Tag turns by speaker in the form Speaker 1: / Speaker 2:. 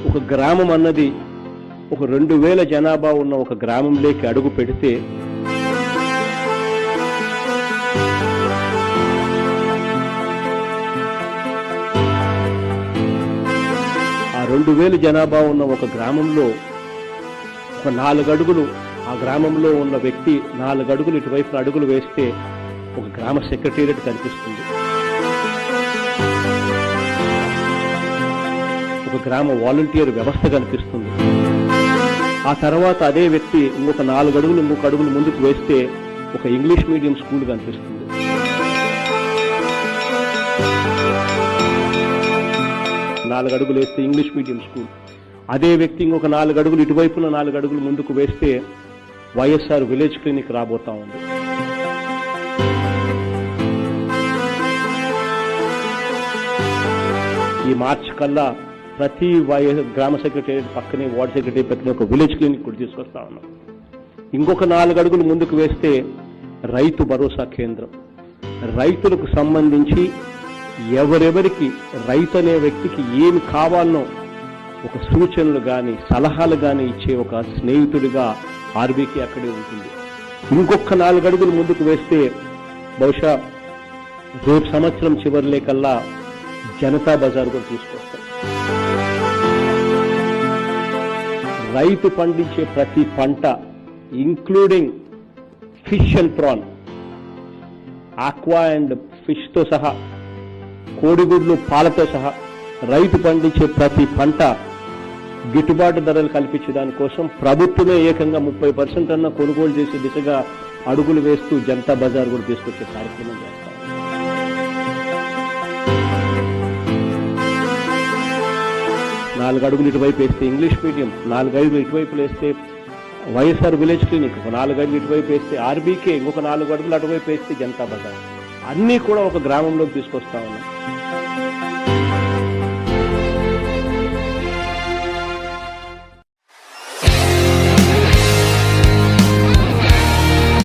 Speaker 1: ఒక గ్రామం అన్నది ఒక 2000 జనాభా ఉన్న ఒక గ్రామంలోకి అడుగు పెడితే ఆ 2000 జనాభా ఉన్న ఒక గ్రామంలో ఒక 4 అడుగులు ఆ గ్రామంలో ఉన్న వ్యక్తి 4 అడుగులు ఇటువైపు అడుగులు వేస్తే ఒక గ్రామ సెక్రటేరియట్ కనిపిస్తుంది, ఒక గ్రామ వాలంటీర్ వ్యవస్థ కనిపిస్తుంది. ఆ తర్వాత అదే వ్యక్తి ఇంకొక 4 అడుగులు ఇంకొక అడుగులు ముందుకు వేస్తే ఒక ఇంగ్లీష్ మీడియం స్కూల్ కనిపిస్తుంది. నాలుగు అడుగులు వేస్తే ఇంగ్లీష్ మీడియం స్కూల్. అదే వ్యక్తి ఇంకొక 4 అడుగులు ఇటువైపున 4 అడుగులు ముందుకు వేస్తే వైఎస్ఆర్ విలేజ్ క్లినిక్ రాబోతా ఉంది. ఈ మార్చి కల్లా ప్రతి గ్రామ సెక్రటరీ పక్కనే వార్డ్ సెక్రటరీ పక్కనే ఒక విలేజ్ క్లినిక్ కూడా తీసుకొస్తా ఉన్నాం. ఇంకొక 4 అడుగులు ముందుకు వేస్తే రైతు భరోసా కేంద్రం. రైతులకు సంబంధించి ఎవరెవరికి రైతు అనే వ్యక్తికి ఏమి కావాలనో ఒక సూచనలు కానీ సలహాలు కానీ ఇచ్చే ఒక స్నేహితుడిగా ఆర్బీకే అక్కడే ఉంటుంది. ఇంకొక 4 అడుగులు ముందుకు వేస్తే బహుశా రేపు సంవత్సరం చివరిలే కల్లా జనతా బజార్ కూడా తీసుకొస్తాం. రైతు పండించే ప్రతి పంట including fish and prawn, aqua and fish తో సహా, కోడిగుడ్లు పాలతో సహా రైతు పండించే ప్రతి పంట గిట్టుబాటు ధరలు కల్పించే దానికోసం ప్రభుత్వమే ఏకంగా 30% అన్న కొనుగోలు చేసే దిశగా అడుగులు వేస్తూ జనతా బజార్ కూడా తీసుకొచ్చే కార్యక్రమం చేస్తాం. 4 అడుగులు ఇటువైపు వేస్తే ఇంగ్లీష్ మీడియం, 4 అడుగులు ఇటువైపు వేస్తే వైఎస్ఆర్ విలేజ్ క్లినిక్, 4 అడుగులు ఇటువైపు వేస్తే ఆర్బీకే, ఇంకొక 4 అడుగులు అటువైపు వేస్తే జనతా బజార్. అన్నీ కూడా ఒక గ్రామంలోకి తీసుకొస్తా ఉన్నాం.